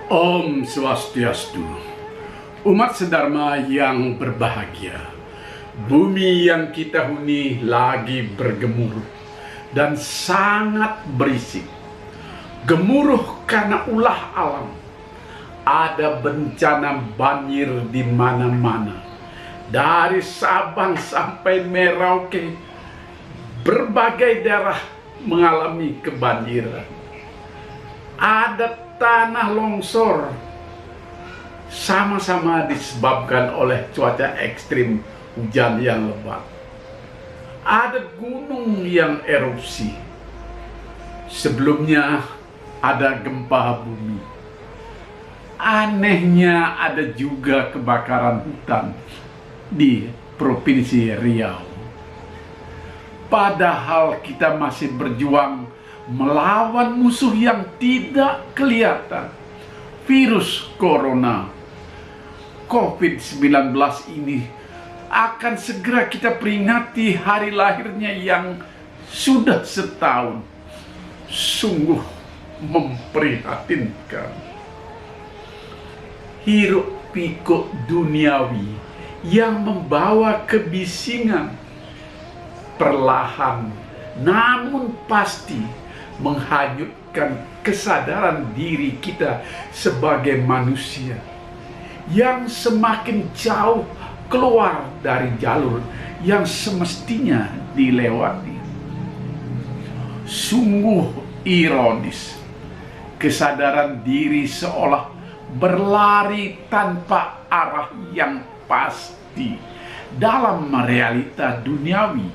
Om Swastiastu. Umat sedharma yang berbahagia, bumi yang kita huni lagi bergemuruh dan sangat berisik. Gemuruh karena ulah alam. Ada bencana banjir di mana-mana. Dari Sabang sampai Merauke, berbagai daerah mengalami kebanjiran. Ada tanah longsor, sama-sama disebabkan oleh cuaca ekstrim, hujan yang lebat. Ada gunung yang erupsi. Sebelumnya ada gempa bumi. Anehnya ada juga kebakaran hutan di Provinsi Riau. Padahal kita masih berjuang melawan musuh yang tidak kelihatan, virus corona. COVID-19 ini akan segera kita peringati hari lahirnya yang sudah setahun. Sungguh memprihatinkan. Hiruk pikuk duniawi yang membawa kebisingan, perlahan namun pasti menghanyutkan kesadaran diri kita sebagai manusia yang semakin jauh keluar dari jalur yang semestinya dilewati. Sungguh ironis, kesadaran diri seolah berlari tanpa arah yang pasti dalam realita duniawi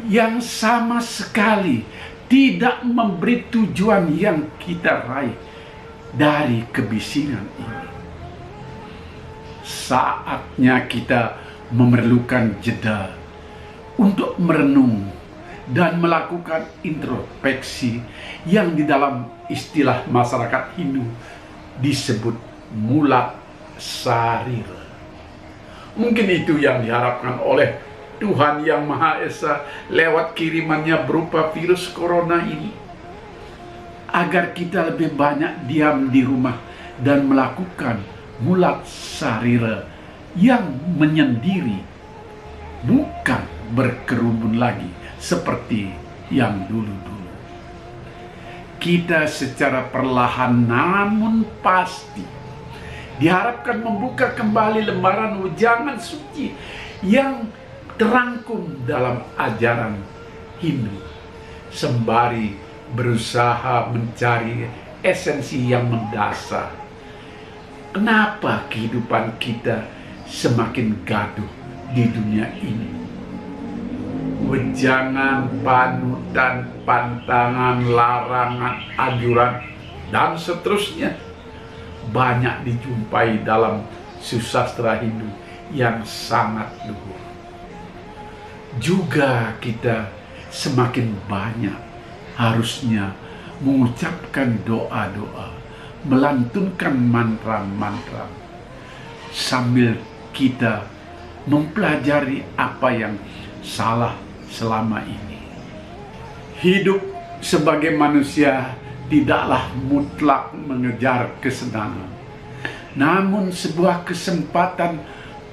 yang sama sekali tidak memberi tujuan yang kita raih dari kebisingan ini. Saatnya kita memerlukan jeda untuk merenung dan melakukan introspeksi yang di dalam istilah masyarakat Hindu disebut mulat sarira. Mungkin itu yang diharapkan oleh Tuhan Yang Maha Esa lewat kirimannya berupa virus corona ini, agar kita lebih banyak diam di rumah dan melakukan mulat sarira yang menyendiri, bukan berkerumun lagi seperti yang dulu-dulu. Kita secara perlahan namun pasti diharapkan membuka kembali lembaran ujangan suci yang terangkum dalam ajaran Hindu, sembari berusaha mencari esensi yang mendasar. Kenapa kehidupan kita semakin gaduh di dunia ini? Wejangan, panutan, pantangan, larangan, anjuran, dan seterusnya banyak dijumpai dalam susastra Hindu yang sangat luhur. Juga kita semakin banyak harusnya mengucapkan doa-doa, melantunkan mantra-mantra, sambil kita mempelajari apa yang salah selama ini. Hidup sebagai manusia tidaklah mutlak mengejar kesenangan, namun sebuah kesempatan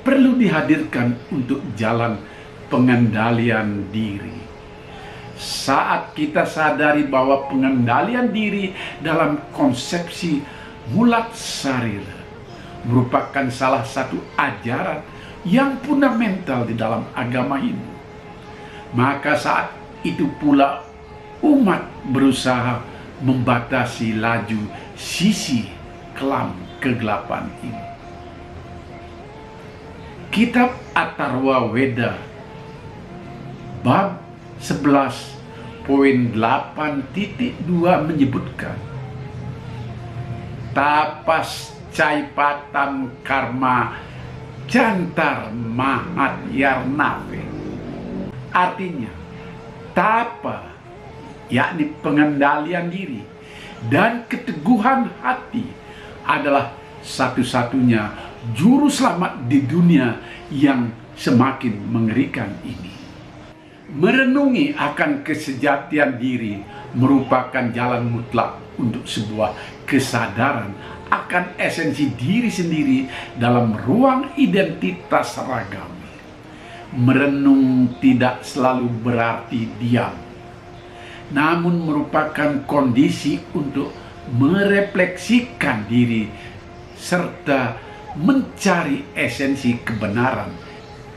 perlu dihadirkan untuk jalan pengendalian diri. Saat kita sadari bahwa pengendalian diri dalam konsepsi mulat sarira merupakan salah satu ajaran yang fundamental di dalam agama Hindu, maka saat itu pula umat berusaha membatasi laju sisi kelam kegelapan ini. Kitab Atharva Veda bab 11.8.2 menyebutkan, tapas caipatam karma jantar mahat yarnave. Artinya, tapa yakni pengendalian diri dan keteguhan hati adalah satu-satunya juru selamat di dunia yang semakin mengerikan ini. Merenungi akan kesejatian diri merupakan jalan mutlak untuk sebuah kesadaran akan esensi diri sendiri dalam ruang identitas ragam. Merenung tidak selalu berarti diam, namun merupakan kondisi untuk merefleksikan diri serta mencari esensi kebenaran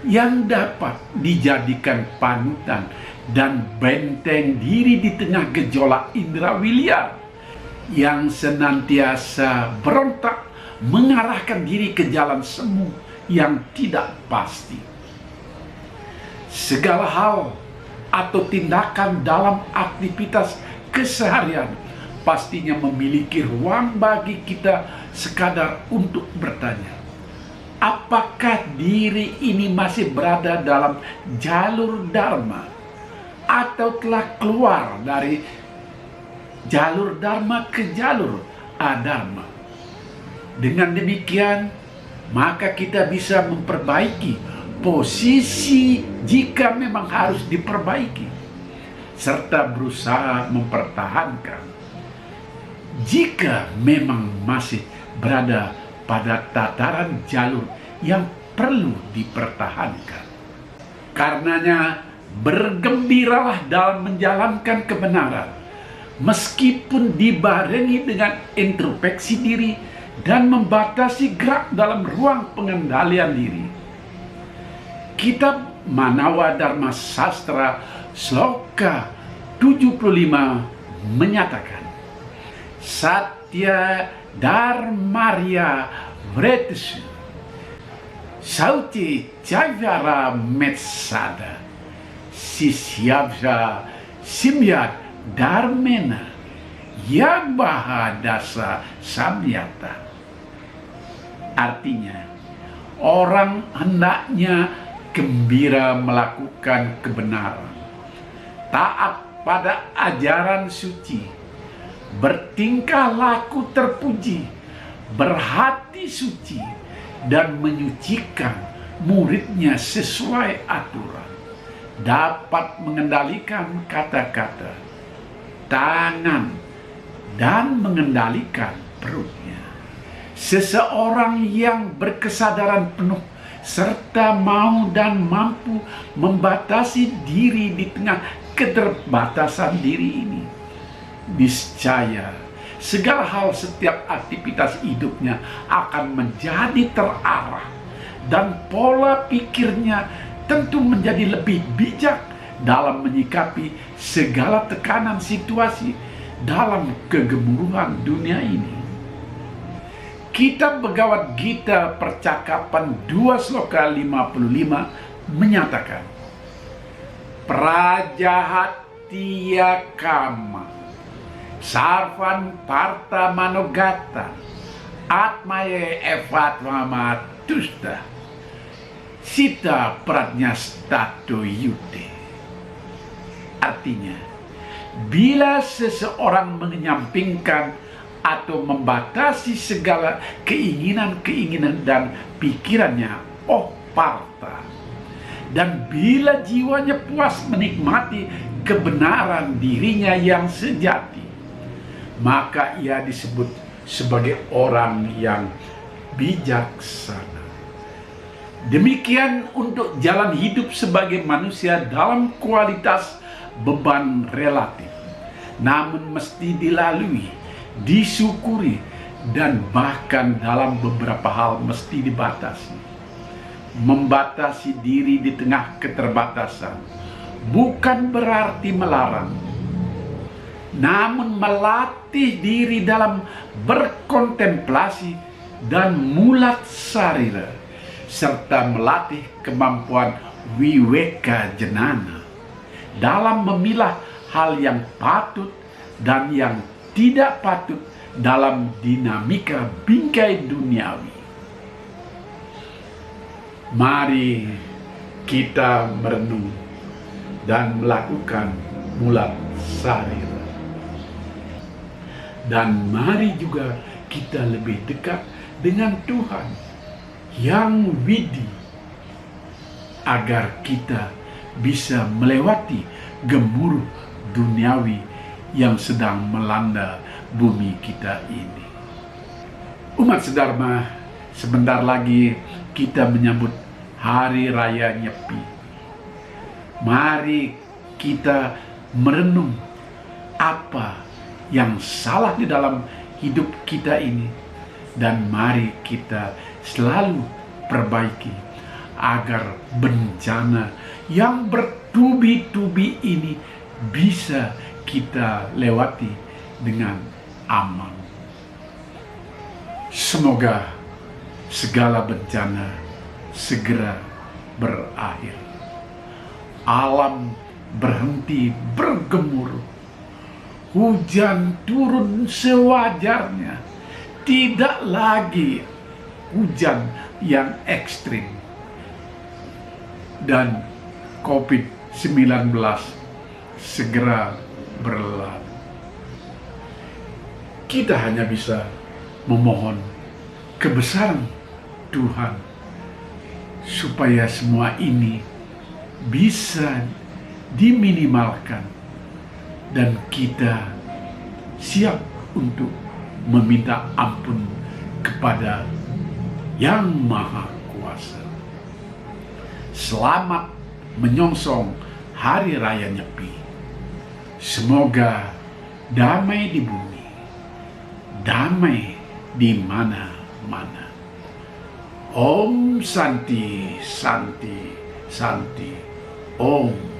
yang dapat dijadikan panutan dan benteng diri di tengah gejolak indrawi liar yang senantiasa berontak mengarahkan diri ke jalan semu yang tidak pasti. Segala hal atau tindakan dalam aktivitas keseharian pastinya memiliki ruang bagi kita sekadar untuk bertanya, apakah diri ini masih berada dalam jalur dharma atau telah keluar dari jalur dharma ke jalur adharma? Dengan demikian, maka kita bisa memperbaiki posisi jika memang harus diperbaiki, serta berusaha mempertahankan jika memang masih berada pada tataran jalur yang perlu dipertahankan. Karenanya, bergembiralah dalam menjalankan kebenaran, meskipun dibarengi dengan introspeksi diri dan membatasi gerak dalam ruang pengendalian diri. Kitab Manawa Dharma Sastra Sloka 75 menyatakan, Satya Dharmarya Vretesu Sauti Chavara Metsada Sisyabja Simyat Dharmena Yagbaha Dasa Samyata. Artinya, orang hendaknya gembira melakukan kebenaran, taat pada ajaran suci, bertingkah laku terpuji, berhati suci, dan menyucikan muridnya sesuai aturan, dapat mengendalikan kata-kata, tangan, dan mengendalikan perutnya. Seseorang yang berkesadaran penuh serta mau dan mampu membatasi diri di tengah keterbatasan diri ini, niscaya segala hal setiap aktivitas hidupnya akan menjadi terarah dan pola pikirnya tentu menjadi lebih bijak dalam menyikapi segala tekanan situasi dalam kegemuruhan dunia ini. Kitab Bhagavad Gita Percakapan 2 Sloka 55 menyatakan, Prajahatiya Kama Sarvan Parta Manogata Atmaye Evatmama Tusta Sita Pratnyastato Yute. Artinya, bila seseorang menyampingkan atau membatasi segala keinginan-keinginan dan pikirannya, parta, dan bila jiwanya puas menikmati kebenaran dirinya yang sejati, maka ia disebut sebagai orang yang bijaksana. Demikian untuk jalan hidup sebagai manusia dalam kualitas beban relatif, namun mesti dilalui, disyukuri, dan bahkan dalam beberapa hal mesti dibatasi. Membatasi diri di tengah keterbatasan bukan berarti melarang, namun melatih diri dalam berkontemplasi dan mulat sarira, serta melatih kemampuan wiweka jenana dalam memilah hal yang patut dan yang tidak patut dalam dinamika bingkai duniawi. Mari kita merenung dan melakukan mulat sarira. Dan mari juga kita lebih dekat dengan Tuhan yang widi, agar kita bisa melewati gemuruh duniawi yang sedang melanda bumi kita ini. Umat sedharma, sebentar lagi kita menyambut Hari Raya Nyepi. Mari kita merenung apa yang salah di dalam hidup kita ini, dan mari kita selalu perbaiki agar bencana yang bertubi-tubi ini bisa kita lewati dengan aman. Semoga segala bencana segera berakhir. Alam berhenti bergemuruh. Hujan turun sewajarnya. Tidak lagi hujan yang ekstrim. Dan COVID-19 segera berlalu. Kita hanya bisa memohon kebesaran Tuhan supaya semua ini bisa diminimalkan, dan kita siap untuk meminta ampun kepada Yang Maha Kuasa. Selamat menyongsong Hari Raya Nyepi. Semoga damai di bumi, damai di mana-mana. Om Santi, Santi, Santi. Om